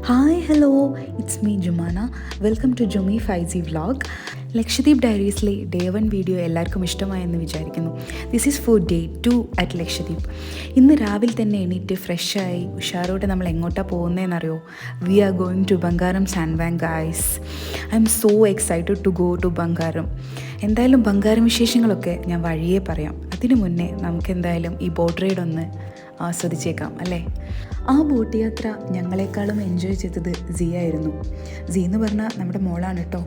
Hi hello, it's me Jumana. Welcome to Jumi 5G vlog. Lakshadweep ഡയറീസിലെ day 1 video എല്ലാവർക്കും ഇഷ്ടമായെന്ന് വിചാരിക്കുന്നു. This is for day 2 at Lakshadweep. ഇന്ന് രാവിലെ തന്നെ എണീറ്റ് ഫ്രഷായി ഉഷാറോടെ നമ്മൾ എങ്ങോട്ടാണ് പോകുന്നതെന്നറിയോ? We are going to Bangaram sand bank guys. I am so excited to go to Bangaram. എന്തായാലും ബംഗാരം വിശേഷങ്ങളൊക്കെ ഞാൻ വഴിയേ പറയാം. അതിനു മുന്നേ നമുക്ക് എന്തായാലും ഈ ബോട്ട് റൈഡ് ഒന്ന് ആസ്വദിച്ചേക്കാം അല്ലേ? ആ ബോട്ട് യാത്ര ഞങ്ങളെക്കാളും എൻജോയ് ചെയ്തത് ആയിരുന്നു. എന്ന് പറഞ്ഞാൽ നമ്മുടെ മോളാണ് കേട്ടോ.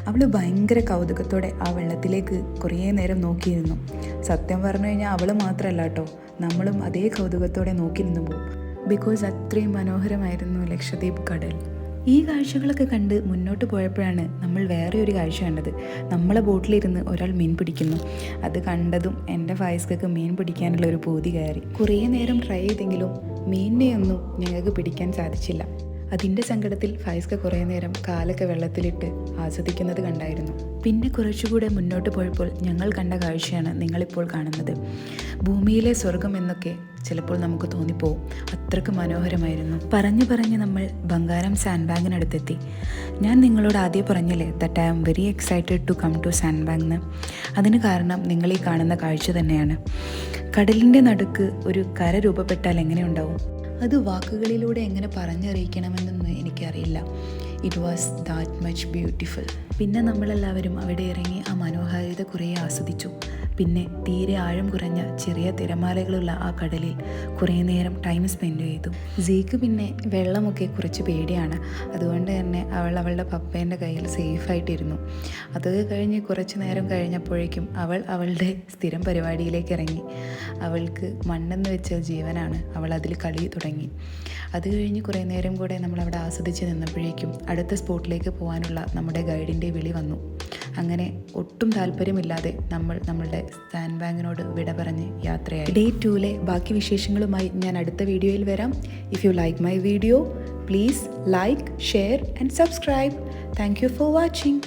അവൾ ഭയങ്കര കൗതുകത്തോടെ ആ വെള്ളത്തിലേക്ക് കുറേ നേരം നോക്കിയിരുന്നു. സത്യം പറഞ്ഞു കഴിഞ്ഞാൽ അവൾ മാത്രമല്ല കേട്ടോ, നമ്മളും അതേ കൗതുകത്തോടെ നോക്കി നിന്നു പോകും. ബിക്കോസ് അത്രയും മനോഹരമായിരുന്നു ലക്ഷദ്വീപ് കടൽ. ഈ കാഴ്ചകളൊക്കെ കണ്ട് മുന്നോട്ട് പോയപ്പോഴാണ് നമ്മൾ വേറെ ഒരു കാഴ്ച കണ്ടത്. നമ്മളെ ബോട്ടിലിരുന്ന് ഒരാൾ മീൻ പിടിക്കുന്നു. അത് കണ്ടതും എൻ്റെ ഫായിസ്ക്കൊക്കെ മീൻ പിടിക്കാനുള്ള ഒരു പൂതി കയറി. കുറേ നേരം ട്രൈ ചെയ്തെങ്കിലും മീനിനെയൊന്നും ഞങ്ങൾക്ക് പിടിക്കാൻ സാധിച്ചില്ല. അതിൻ്റെ സങ്കടത്തിൽ ഫായിസ്ക കുറേ നേരം കാലൊക്കെ വെള്ളത്തിലിട്ട് ആസ്വദിക്കുന്നത് കണ്ടായിരുന്നു. പിന്നെ കുറച്ചുകൂടെ മുന്നോട്ട് പോയപ്പോൾ ഞങ്ങൾ കണ്ട കാഴ്ചയാണ് നിങ്ങളിപ്പോൾ കാണുന്നത്. ഭൂമിയിലെ സ്വർഗം എന്നൊക്കെ ചിലപ്പോൾ നമുക്ക് തോന്നിപ്പോവും. അത്രയ്ക്ക് മനോഹരമായിരുന്നു. പറഞ്ഞ് നമ്മൾ ബംഗാരം സാൻഡ് ബാങ്കിനടുത്തെത്തി. ഞാൻ നിങ്ങളോട് ആദ്യം പറഞ്ഞില്ലേ that I am very excited to come to sand bank എന്ന്. അതിന് കാരണം നിങ്ങൾ ഈ കാണുന്ന കാഴ്ച തന്നെയാണ്. കടലിൻ്റെ നടുക്ക് ഒരു കര രൂപപ്പെട്ടാൽ എങ്ങനെ ഉണ്ടാവും? അത് വാക്കുകളിലൂടെ എങ്ങനെ പറഞ്ഞറിയിക്കണമെന്നൊന്നും എനിക്കറിയില്ല. It was that much beautiful. പിന്നെ നമ്മളെല്ലാവരും അവിടെ ഇറങ്ങി ആ മനോഹാരിത കുറേ ആസ്വദിച്ചു. പിന്നെ തീരെ ആഴം കുറഞ്ഞ ചെറിയ തിരമാലകളുള്ള ആ കടലിൽ കുറേ നേരം ടൈം സ്പെൻഡ് ചെയ്തു. സീക്ക് പിന്നെ വെള്ളമൊക്കെ കുറച്ച് പേടിയാണ്. അതുകൊണ്ട് തന്നെ അവളുടെ പപ്പേൻ്റെ കയ്യിൽ സേഫായിട്ടിരുന്നു. അതൊക്കെ കഴിഞ്ഞ് കുറച്ച് നേരം കഴിഞ്ഞപ്പോഴേക്കും അവളുടെ സ്ഥിരം പരിപാടിയിലേക്ക് ഇറങ്ങി. അവൾക്ക് മണ്ണെന്ന് വെച്ച ജീവനാണ്. അവൾ അതിൽ കളി തുടങ്ങി. അത് കഴിഞ്ഞ് കുറേ നേരം കൂടെ നമ്മളവിടെ ആസ്വദിച്ച് നിന്നപ്പോഴേക്കും അടുത്ത സ്പോട്ടിലേക്ക് പോകാനുള്ള നമ്മുടെ ഗൈഡിൻ്റെ വിളി വന്നു. അങ്ങനെ ഒട്ടും താല്പര്യമില്ലാതെ നമ്മളുടെ സാൻഡ് ബാങ്കിനോട് വിട പറഞ്ഞ് യാത്രയായി. ഡേ 2 ബാക്കി വിശേഷങ്ങളുമായി ഞാൻ അടുത്ത വീഡിയോയിൽ വരാം. If you like my video, please like, share and subscribe. Thank you for watching.